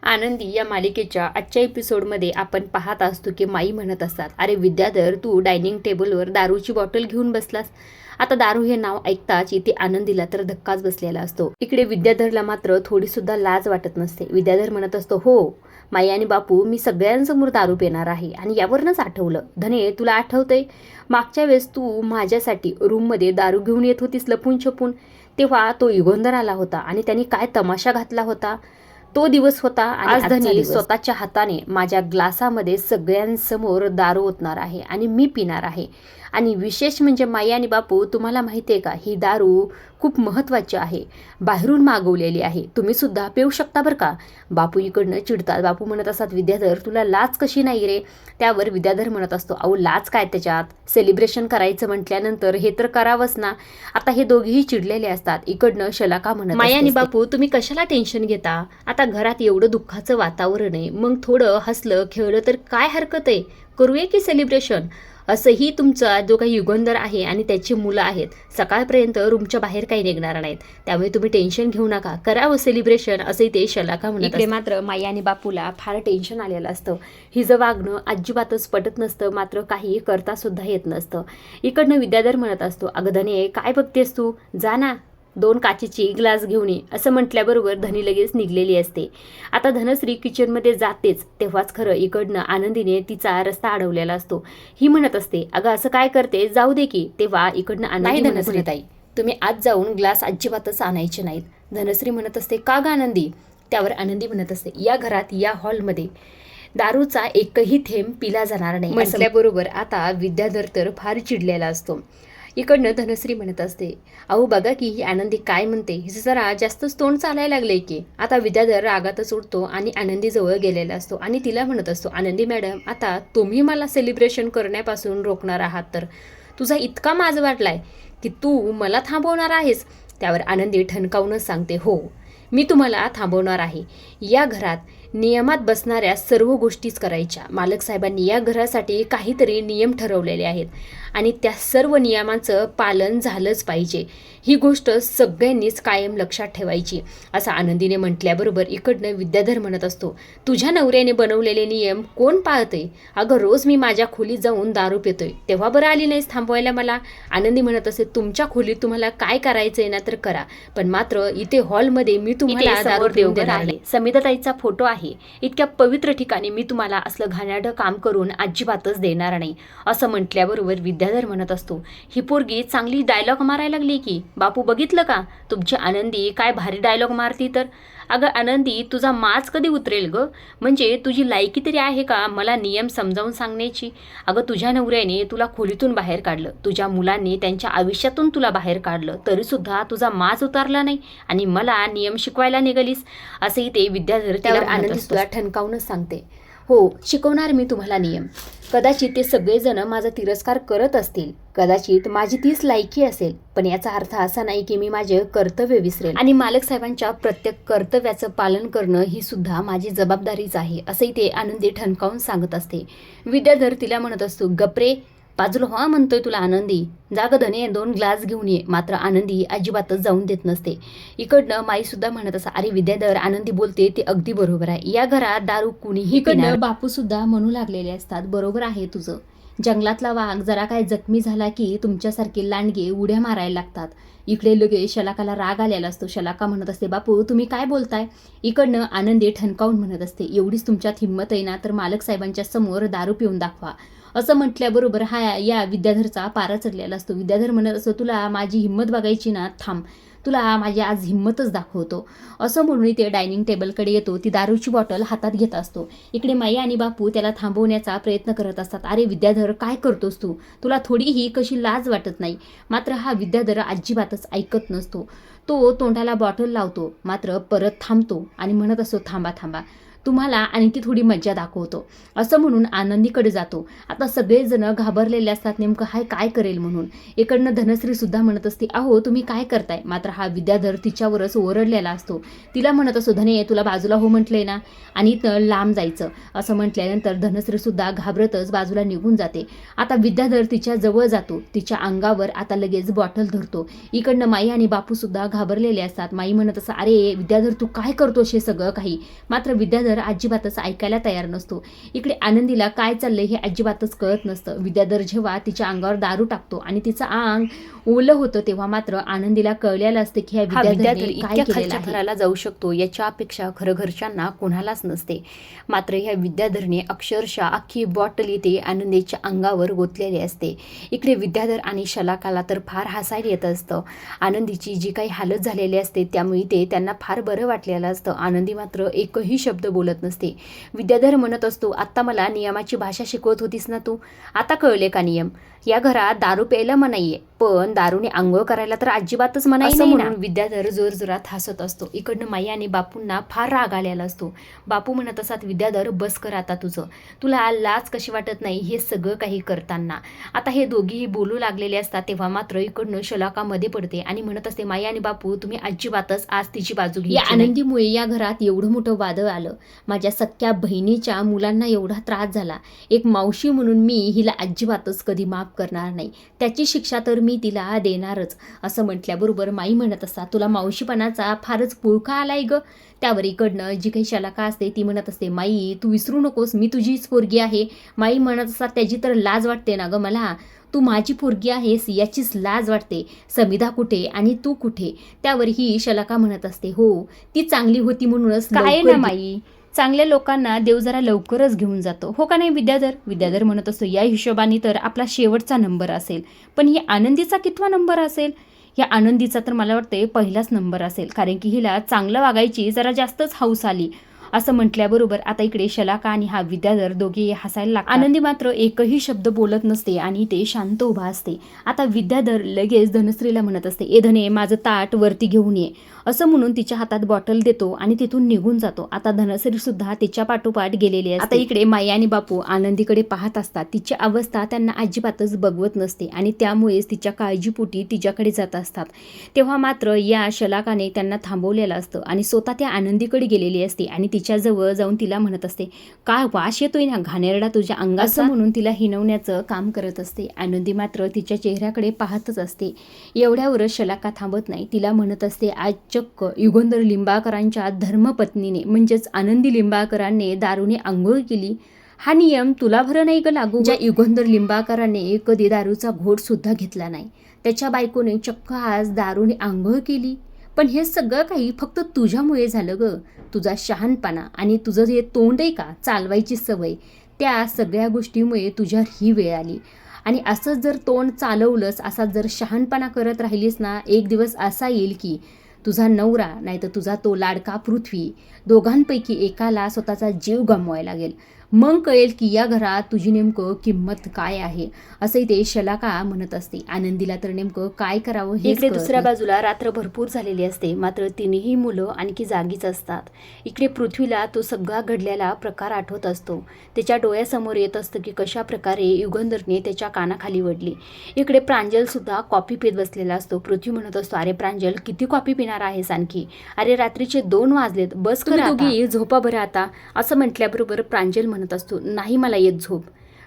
आनंदी या मालिकेच्या आजच्या एपिसोडमध्ये आपण पाहत असतो की माई म्हणत असतात, अरे विद्याधर, तू डायनिंग टेबलवर दारूची बॉटल घेऊन बसलास. आता दारू हे नाव ऐकताच इथे आनंदीला तर धक्काच बसलेला असतो. इकडे विद्याधरला मात्र थोडी सुद्धा लाज वाटत नसते. विद्याधर म्हणत असतो, हो माई आणि बापू, मी सगळ्यांसमोर दारू पिणार आहे. आणि यावरूनच आठवलं, धने तुला आठवतंय मागच्या वेळेस तू माझ्यासाठी रूममध्ये दारू घेऊन येत होतीस लपून छपून, तेव्हा तो युगंधर आला होता आणि त्यांनी काय तमाशा घातला होता. तो दिवस होता. आज धनी स्वतःच्या हाताने माझ्या ग्लासामध्ये सगळ्यांसमोर दारू ओतणार आहे आणि मी पिणार आहे. आणि विशेष म्हणजे माई आणि बापू, तुम्हाला माहिती आहे का, ही दारू खूप महत्त्वाची आहे, बाहेरून मागवलेली आहे, तुम्ही सुद्धा पिऊ शकता बरं का. बापू इकडनं चिडतात. बापू म्हणत असतात, विद्याधर तुला लाज कशी नाही रे. त्यावर विद्याधर म्हणत असतो, अहो लाज काय त्याच्यात, सेलिब्रेशन करायचं म्हटल्यानंतर हे तर करावंच ना. आता हे दोघेही चिडलेले असतात. इकडनं शलाका म्हणत, माई आणि बापू तुम्ही कशाला टेन्शन घेता, आता घरात एवढं दुःखाचं वातावरण आहे, मग थोडं हसलं खेळलं तर काय हरकत आहे, करूया की सेलिब्रेशन. असंही तुमचा जो काही युगंधर आहे आणि त्याची मुलं आहेत, सकाळपर्यंत रूमच्या बाहेर काही निघणार नाहीत, त्यामुळे तुम्ही टेन्शन घेऊ नका, करावं सेलिब्रेशन, असंही ते शलाका म्हणत. इकडे मात्र माई आणि बापूला फार टेन्शन आलेलं असतं. हिचं वागणं अजिबातच पटत नसतं, मात्र काही करता सुद्धा येत नसतं. इकडनं विद्याधर म्हणत असतो, अगं धने काय बघतेस तू, जा ना 2 काचेची ग्लास घेऊन ये, असं म्हटल्याबरोबर धनी लगेच निघलेली असते. आता धनश्री किचनमध्ये जातेच तेव्हाच खरं इकडनं आनंदीने तिचा रस्ता अडवलेला असतो. ही म्हणत असते, अगं असं काय करते, जाऊ दे की. तेव्हा इकडनं आनंदी, धनश्री ताई तुम्ही आज जाऊन ग्लास अजिबातच आणायचे नाहीत. धनश्री म्हणत असते, का ग आनंदी. त्यावर आनंदी म्हणत असते, या घरात या हॉलमध्ये दारूचा एकही थेंब पिला जाणार नाही. म्हटल्याबरोबर आता विद्याधर तर फार चिडलेला असतो. इकडनं धनश्री म्हणत असते, अहो बघा की ही आनंदी काय म्हणते, हिचं जरा जास्तच तोंड चालायला लागलंय की. आता विद्याधर रागातच उठतो आणि आनंदीजवळ गेलेला असतो आणि तिला म्हणत असतो, आनंदी मॅडम, आता तुम्ही मला सेलिब्रेशन करण्यापासून रोखणार आहात तर तुझा इतका माज वाटलाय की तू मला थांबवणार आहेस. त्यावर आनंदी ठणकावूनच सांगते, हो मी तुम्हाला थांबवणार आहे. या घरात नियमात बसणाऱ्या सर्व गोष्टीच करायच्या. मालक साहेबांनी या घरासाठी काहीतरी नियम ठरवलेले आहेत आणि त्या सर्व नियमांचं पालन झालंच पाहिजे. ही गोष्ट सगळ्यांनीच कायम लक्षात ठेवायची, असं आनंदीने म्हटल्याबरोबर इकडनं विद्याधर म्हणत असतो, तुझ्या नवऱ्याने बनवलेले नियम कोण पाळतंय. अगं रोज मी माझ्या खोलीत जाऊन दारू पितोय, तेव्हा बरं आली नाहीस थांबवायला मला. आनंदी म्हणत असे, तुमच्या खोलीत तुम्हाला काय करायचंय ना तर करा, पण मात्र इथे हॉलमध्ये मी तुम्हाला दारू पिऊन देणार आहे. समिताताईचा फोटो आहे, इतक्या पवित्र ठिकाणी मी तुम्हाला असलं घाणेरडं काम करून अजिबातच देणार नाही, असं म्हटल्याबरोबर विद्याधर म्हणत असतो, ही पोरगी चांगली डायलॉग मारायला लागली की. बापू बघितलं का तुमची आनंदी काय भारी डायलॉग मारती तर. अगं आनंदी, तुझा माज कधी उतरेल ग, म्हणजे तुझी लायकी तरी आहे का मला नियम समजावून सांगण्याची. अगं तुझ्या नवऱ्याने तुला खोलीतून बाहेर काढलं, तुझ्या मुलांनी त्यांच्या आयुष्यातून तुला बाहेर काढलं, तरीसुद्धा तुझा माज उतारला नाही आणि मला नियम शिकवायला निघालीस, असंही ते विद्याधर. त्यावर आनंदी सुद्धा ठणकावूनच सांगते, हो शिकवणार मी तुम्हाला नियम. कदाचित ते सगळेजण माझा तिरस्कार करत असतील, कदाचित माझी तीच लायकी असेल, पण याचा अर्थ असा नाही की मी माझे कर्तव्य विसरेल आणि मालक साहेबांच्या प्रत्येक कर्तव्याचं पालन करणं ही सुद्धा माझी जबाबदारीच आहे, असंही ते आनंदी ठणकावून सांगत असते. विद्याधर तिला म्हणत असतो, गप्रे बाजूला व्हा म्हणतोय तुला आनंदी, जाग धने 2 ग्लास घेऊन ये. मात्र आनंदी अजिबातच जाऊन देत नसते. इकडनं माई सुद्धा म्हणत असा, अरे विद्याधर, आनंदी बोलते ते अगदी बरोबर आहे, या घरात दारू कुणीही पिणार. बापू सुद्धा म्हणू लागलेले असतात, बरोबर आहे तुझं, जंगलातला वाघ जरा काय जखमी झाला की तुमच्यासारखे लांडगे उड्या मारायला लागतात. इकडे लगेच शलाकाला राग आलेला असतो. शलाका म्हणत असते, बापू तुम्ही काय बोलताय. इकडनं आनंदी ठणकावून म्हणत असते, एवढीच तुमच्यात हिंमत आहे ना तर मालक साहेबांच्या समोर दारू पिऊन दाखवा, असं म्हटल्याबरोबर या विद्याधरचा पारा चढलेला असतो. विद्याधर म्हणत असतो, तुला माझी हिंमत बघायची ना, थांब, तुला माझी आज हिंमतच दाखवतो, असं म्हणून ते डायनिंग टेबलकडे येतो. ती दारूची बॉटल हातात घेत असतो. इकडे माई आणि बापू त्याला थांबवण्याचा प्रयत्न करत असतात. अरे विद्याधर काय करतोस तू, तुला थोडीही कशी लाज वाटत नाही. मात्र हा विद्याधर अजिबातच ऐकत नसतो. तो तोंडाला बॉटल लावतो, मात्र परत थांबतो आणि म्हणत असतो, थांबा थांबा, तुम्हाला आणखी थोडी मज्जा दाखवतो, असं म्हणून आनंदीकडे जातो. आता सगळेजण घाबरलेले असतात, नेमकं हाय काय करेल म्हणून. इकडनं धनश्री सुद्धा म्हणत असते, अहो तुम्ही काय करताय. मात्र हा विद्याधर तिच्यावरच ओरडलेला असतो. तिला म्हणत असतो, धने तुला बाजूला हो म्हटलंय ना आणि लांब जायचं, असं म्हटल्यानंतर धनश्री सुद्धा घाबरतच बाजूला निघून जाते. आता विद्याधर तिच्या जवळ जातो, तिच्या अंगावर आता लगेच बॉटल धरतो. इकडनं माई आणि बापू सुद्धा घाबरलेले असतात. माई म्हणत असं, अरे विद्याधर तू काय करतोस हे सगळं काही. मात्र विद्याधर विद्याधर अजिबातच ऐकायला तयार नसतो. इकडे आनंदीला काय चाललंय हे अजिबातच कळत नसतं. विद्याधर जेव्हा तिच्या अंगावर दारू टाकतो आणि तिचं अंग ओलं होतं तेव्हा मात्र आनंदीला कळलेलं असतं की ह्या विद्याधर इतक्या खालच्या थराला जाऊ शकतो याच्या अपेक्षा खरं घरच्यांना कोणालाच नसते. मात्र ह्या विद्याधरने अक्षरशः अख्खी बॉटल इथे आनंदीच्या अंगावर गोतलेली असते. इकडे विद्याधर आणि शलाकाला तर फार हसायला येत असतं. आनंदीची जी काही हालत झालेली असते त्यामुळे ते त्यांना फार बरं वाटलेलं असतं. आनंदी मात्र एकही शब्द बोलत नसते. विद्याधर म्हणत असतो, आत्ता मला नियमाची भाषा शिकवत होतीस ना तू, आता कळले का नियम? या घरात दारू प्यायला मनाई आहे, पण दारूने आंघोळ करायला तर अजिबातच मनाई नाही ना. विद्याधर जोरजोरात हसत असतो. इकडनं माई आणि बापूंना फार राग आलेला असतो. बापू म्हणत असतात, विद्याधर बस कर आता तुझं, तुला लाज कशी वाटत नाही हे सगळं काही करताना. आता हे दोघीही बोलू लागलेले असतात तेव्हा मात्र इकडनं शलाकामध्ये पडते आणि म्हणत असते, माई आणि बापू तुम्ही अजिबातच आज तिची बाजू घ्या. या आनंदीमुळे या घरात एवढं मोठं वादळ आलं. माझ्या सख्या बहिणीच्या मुलांना एवढा त्रास झाला. एक मावशी म्हणून मी हिला अजिबातच कधी माफ करणार नाही. त्याची शिक्षा तर मी तिला देणारच. असं म्हटल्याबरोबर माई म्हणत असतात, तुला मावशीपणाचा फारच पुळका आलाय ग. त्यावर इकडनं जी काही शलाका असते ती म्हणत असते, माई तू विसरू नकोस मी तुझीच पोरगी आहे. माई म्हणत असतात, त्याची तर लाज वाटते ना ग मला, तू माझी पोरगी आहेस याचीच लाज वाटते. समिधा कुठे आणि तू कुठे? त्यावर ही शलाका म्हणत असते, हो ती चांगली होती म्हणूनच काय ना माई, चांगल्या लोकांना देव जरा लवकरच घेऊन जातो, हो का नाही विद्याधर? विद्याधर म्हणत असतो, या हिशोबाने तर आपला शेवटचा नंबर असेल, पण ही आनंदीचा कितवा नंबर असेल? या आनंदीचा तर मला वाटते पहिलाच नंबर असेल, कारण की हिला चांगलं वागायची जरा जास्तच हौस आली. असं म्हटल्याबरोबर आता इकडे शलाका आणि हा विद्याधर दोघे हसायला लागतात. आनंदी मात्र एकही शब्द बोलत नसते आणि ते शांत उभा असते. आता विद्याधर लगेच धनश्रीला म्हणत असते, ए धने माझं ताट वरती घेऊन ये, असं म्हणून तिच्या हातात बॉटल देतो आणि तिथून निघून जातो. आता धनश्री सुद्धा तिच्या पाठोपाठ गेलेली असते. आता इकडे माई आणि बापू आनंदीकडे पाहत असतात. तिची अवस्था त्यांना अजिबातच बघवत नसते आणि त्यामुळेच तिच्या काळजीपोटी तिच्याकडे जात असतात. तेव्हा मात्र या शलाकाने त्यांना थांबवलेलं असतं आणि स्वतः त्या आनंदीकडे गेलेली असते आणि तिच्या जवळ जाऊन तिला म्हणत असते, काय वास येतोय ना घाणेरडा तुझ्या अंगात, असं म्हणून तिला हिनवण्याचं काम करत असते. आनंदी मात्र तिच्या चेहऱ्याकडे पाहतच असते. एवढ्यावरच शलाका थांबत नाही. तिला म्हणत असते, आज चक्क युगंधर लिंबाळकरांच्या धर्मपत्नीने म्हणजेच आनंदी लिंबाळकरांनी दारूने आंघोळ केली. हा नियम तुला बरं नाही ग लागू? ज्या युगंधर लिंबाळकरांनी कधी दारूचा घोट सुद्धा घेतला नाही त्याच्या बायकोने चक्क आज दारूने आंघोळ केली. पण हे सगळं काही फक्त तुझ्यामुळे झालं ग. तुझा शहाणपणा आणि तुझं जे तोंड आहे का चालवायची सवय, त्या सगळ्या गोष्टीमुळे तुझ्यावर ही वेळ आली. आणि असंच जर तोंड चालवलंस, असाच जर शहाणपणा करत राहिलीस ना, एक दिवस असा येईल की तुझा नवरा नाही तर तुझा तो लाडका पृथ्वी, दोघांपैकी एकाला स्वतःचा जीव गमवायला लागेल. मग कळेल की या घरात तुझी नेमकं किंमत काय आहे. असंही ते शलाका म्हणत असते. आनंदीला तर नेमकं काय करावं हे. इकडे दुसऱ्या बाजूला रात्र भरपूर झालेली असते, मात्र तिन्ही मुलं आणखी जागीच असतात. इकडे पृथ्वीला तो सगळा घडलेला प्रकार आठवत असतो. त्याच्या डोळ्यासमोर येत असतं की कशा प्रकारे युगंधरने त्याच्या कानाखाली वडली. इकडे प्रांजल सुद्धा कॉफी पीत बसलेला असतो. पृथ्वी म्हणत असतो, अरे प्रांजल किती कॉफी पिणार आहेस आणखी? अरे रात्रीचे 2 वाजलेत, बस कर दोघी झोपा बरं आता. असं म्हटल्याबरोबर प्रांजल म्हणत असतो, नाही मला येत झोप.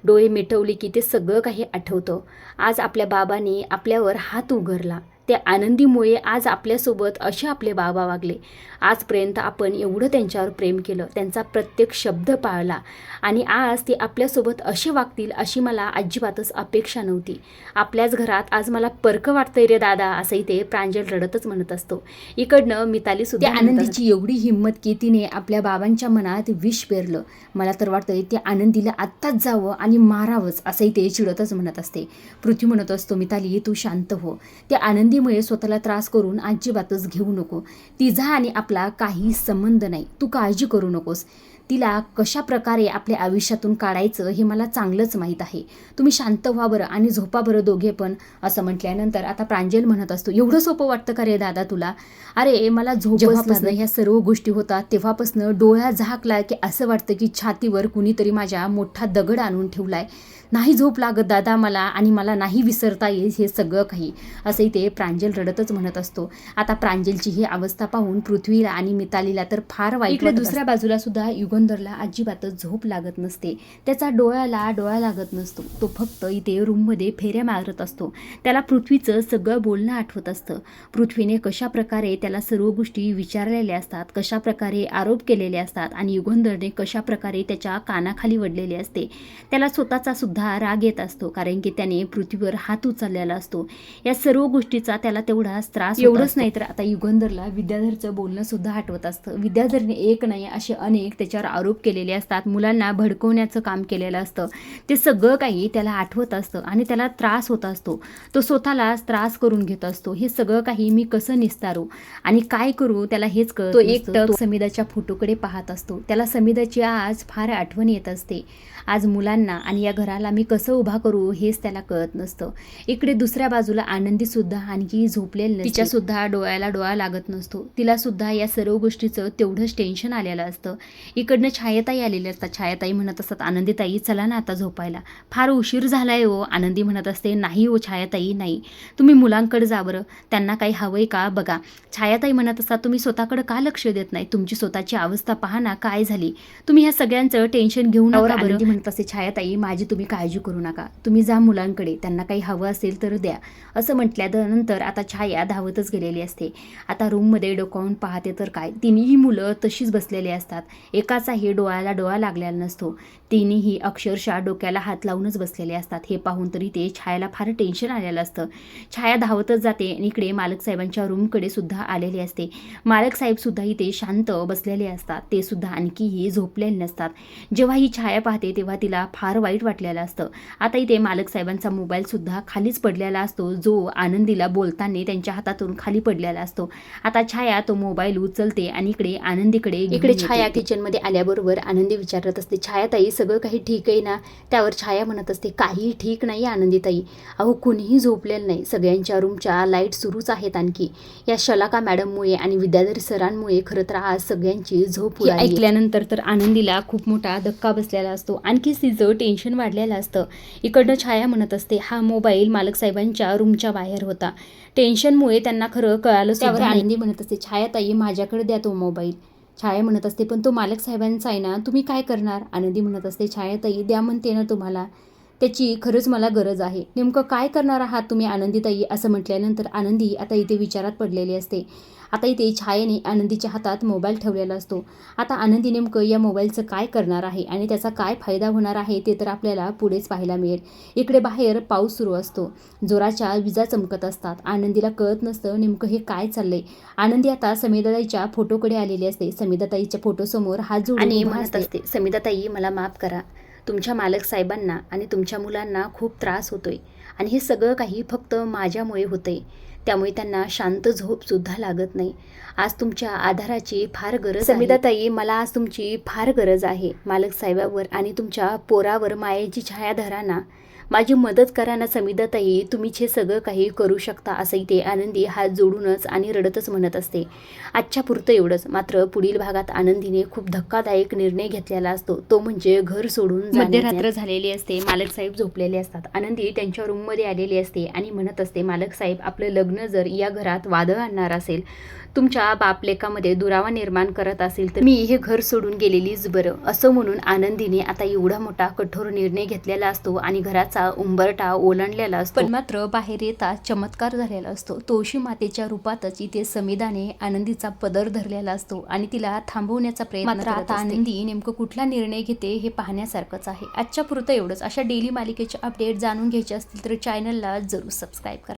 डोळे मिटवले की ते सगळं काही आठवतं. आज आपल्या बाबाने आपल्यावर हात उघडला, त्या आनंदीमुळे आज आपल्यासोबत असे आपले बाबा वागले. आजपर्यंत आपण एवढं त्यांच्यावर प्रेम केलं, त्यांचा प्रत्येक शब्द पाळला आणि आज ते आपल्यासोबत असे वागतील अशी मला अजिबातच अपेक्षा नव्हती. आपल्याच घरात आज मला परकं वाटतंय रे दादा, असंही ते प्रांजल रडतच म्हणत असतो. इकडनं मिताली सुद्धा आनंदीची एवढी हिंमत की तिने आपल्या बाबांच्या मनात विष पेरलं. मला तर वाटतंय त्या आनंदीला आत्ताच जावं आणि मारावंच, असंही ते चिडतच म्हणत असते. पृथ्वी म्हणत असतो, मिताली तू शांत हो. त्या आनंदीमुळे स्वतःला त्रास करून अजिबातच घेऊ नको. तिचा आणि आपला काही संबंध नाही, तू काळजी करू नकोस. तिला कशा प्रकारे आपल्या आयुष्यातून काढायचं हे मला चांगलंच माहीत आहे. तुम्ही शांत व्हा बरं आणि झोपा बरं दोघे पण. असं म्हटल्यानंतर आता प्रांजल म्हणत असतो, एवढं सोपं वाटतं का रे दादा तुला? अरे मला झोप जेव्हापासून ह्या सर्व गोष्टी होतात तेव्हापासून डोळ्या झाकला की असं वाटतं की छातीवर कुणीतरी माझ्या मोठा दगड आणून ठेवलाय. नाही झोप लागत दादा मला आणि मला नाही विसरता येईल हे सगळं काही. असंही ते प्रांजल रडतच म्हणत असतो. आता प्रांजलची ही अवस्था पाहून पृथ्वीला आणि मितालीला तर फार वाईट. इकडे दुसऱ्या बाजूला सुद्धा युगंधरला अजिबातच झोप लागत नसते. त्याचा डोळ्याला डोळा लागत नसतो. तो फक्त इथे रूममध्ये फेऱ्या मारत असतो. त्याला पृथ्वीचं सगळं बोलणं आठवत असतं. पृथ्वीने कशा प्रकारे त्याला सर्व गोष्टी विचारलेल्या असतात, कशा प्रकारे आरोप केलेले असतात आणि युगंधरने कशा प्रकारे त्याच्या कानाखाली वडलेले असते. त्याला स्वतःचा सुद्धा राग येत असतो, कारण की त्याने पृथ्वीवर हात उचललेला असतो. या सर्व गोष्टीचा त्याला तेवढाच त्रास. एवढंच नाही तर आता युगंधरला विद्याधरचं बोलणं सुद्धा आठवत असतं. विद्याधरने एक नाही असे अनेक त्याच्यावर आरोप केलेले असतात, मुलांना भडकवण्याचं काम केलेलं असतं. ते सगळं काही त्याला आठवत असतं आणि त्याला त्रास होत असतो. तो स्वतःला त्रास करून घेत असतो. हे सगळं काही मी कसं निस्तारू आणि काय करू त्याला हेच कळत. तो एकटक समिधाच्या फोटोकडे पाहत असतो. त्याला समिधाची आज फार आठवण येत असते. आज मुलांना आणि या घराला मी कसं उभा करू हेच त्याला कळत नसतं. इकडे दुसऱ्या बाजूला आनंदी सुद्धा आणखी झोपलेली नसते. तिच्या सुद्धा डोळ्याला डोळा लागत नसतो. तिला सुद्धा या सर्व गोष्टीचं तेवढंच टेन्शन आलेलं असतं. इकडनं छायाताई आलेले असतात. छायाताई म्हणत असतात, आनंदीताई चला ना आता झोपायला, फार उशीर झालाय हो. आनंदी म्हणत असते, नाही हो छायाताई नाही, तुम्ही मुलांकडे जा बरं, त्यांना काही हवंय का बघा. छायाताई म्हणत असतात, तुम्ही स्वतःकडे का लक्ष देत नाही, तुमची स्वतःची अवस्था पहा ना काय झाली, तुम्ही ह्या सगळ्यांचं टेन्शन घेऊ नका बरं. म्हणत असते, छायाताई माझी तुम्ही काळजी करू नका, तुम्ही जा मुलांकडे, त्यांना काही हवं असेल तर द्या. असं म्हटल्यानंतर आता छाया धावतच गेलेली असते. आता रूममध्ये डोकावून पाहते तर काय, तिन्ही मुलं तशीच बसलेली असतात. एकाचाही डोळ्याला डोळा लागलेला नसतो. तिन्हीही अक्षरशः डोक्याला हात लावूनच बसलेले असतात. हे पाहून तरी ते छायाला फार टेन्शन आलेलं असतं. छाया धावतच जाते आणि इकडे मालक साहेबांच्या रूमकडे सुद्धा आलेले असते. मालक साहेब सुद्धा इथे शांत बसलेले असतात. ते सुद्धा आणखीही झोपलेले नसतात. जेव्हा ही छाया पाहते तेव्हा तिला फार वाईट वाटलेलं असतं. आता इथे मालक साहेबांचा मोबाईल सुद्धा खालीच पडलेला असतो, जो आनंदीला बोलताना त्यांच्या हातातून खाली पडलेला असतो. आता छाया तो मोबाईल उचलते आणि इकडे छाया किचनमध्ये आल्याबरोबर आनंदी विचारत असते, छायाताई सगळं काही ठीक आहे ना. त्यावर छाया म्हणत असते, काही ठीक नाही आनंदीताई, अहो कुणीही झोपलेलं नाही, सगळ्यांच्या रूमच्या लाईट सुरूच आहेत. आणखी या शलाका मॅडममुळे आणि विद्याधर सरांमुळे खरं तर आज सगळ्यांची झोप उडाली. ऐकल्यानंतर तर आनंदीला खूप मोठा धक्का बसलेला असतो. आणखी तिचं टेन्शन वाढलेलं असतं. इकडनं छाया म्हणत असते, हा मोबाईल मालक साहेबांच्या रूमच्या बाहेर होता, टेन्शनमुळे त्यांना खरं कळालं. त्यावर आनंदी म्हणत असते, छायाताई माझ्याकडे द्या तो मोबाईल. छाया म्हणत असते, पण तो मालक साहेबांचा आहे ना, तुम्ही काय करणार. आनंदी म्हणत असते, छायाताई द्या म्हणते ना तुम्हाला, त्याची खरंच मला गरज आहे, नेमकं काय करणार आहात तुम्ही आनंदीताई. असं म्हटल्यानंतर आनंदी आता इथे विचारात पडलेली असते. आता इथे छायेने आनंदीच्या हातात मोबाईल ठेवलेला असतो. आता आनंदी नेमकं या मोबाईलचं काय करणार आहे आणि त्याचा काय फायदा होणार आहे ते तर आपल्याला पुढेच पाहायला मिळेल. इकडे बाहेर पाऊस सुरू असतो, जोराच्या विजा चमकत असतात. आनंदीला कळत नसतं नेमकं हे काय चाललंय. आनंदी आता समिधाताईच्या फोटोकडे आलेली असते. समिधाताईच्या फोटोसमोर हात जोडून म्हणत असते, समिधाताई मला माफ करा, तुमच्या मालक साहेबांना आणि तुमच्या मुलांना खूप त्रास होतोय आणि हे सगळं काही फक्त माझ्यामुळे होतंय, त्यामुळे त्यांना शांत झोप सुद्धा लागत नाही. आज तुमच्या आधाराची फार गरज. समिधाताई मला आज तुमची फार गरज आहे. मालक साहेबावर आणि तुमच्या पोरावर मायेची छाया धरा ना, माझी मदत करा ना समिधाताई, तुम्हीच हे सगळं काही करू शकता. असंही ते आनंदी हात जोडूनच आणि रडतच म्हणत असते. आजच्या पुरतं एवढंच. मात्र पुढील भागात आनंदीने खूप धक्कादायक निर्णय घेतलेला असतो, तो म्हणजे घर सोडून. मध्यरात्र झालेली असते, मालक साहेब झोपलेले असतात. आनंदी त्यांच्या रूममध्ये आलेली असते आणि म्हणत असते, मालक साहेब आपलं लग्न जर या घरात वादळ आणणार असेल, तुमच्या बापलेकामध्ये दुरावा निर्माण करत असेल तर मी हे घर सोडून गेलेलीच बरं. असं म्हणून आनंदीने आता एवढा मोठा कठोर निर्णय घेतलेला असतो आणि घराचा उंबरठा ओलांडलेला असतो. पण मात्र बाहेर येताच चमत्कार झालेला असतो. तुळशी मातेच्या रूपातच इथे समिधाने आनंदीचा पदर धरलेला असतो आणि तिला थांबवण्याचा प्रयत्न करत असते. आनंदी नेमकं कुठला निर्णय घेते हे पाहण्यासारखंच आहे. आजच्या पुरतं एवढंच. अशा डेली मालिकेचे अपडेट जाणून घ्यायचे असतील तर चॅनलला जरूर सबस्क्राईब करा.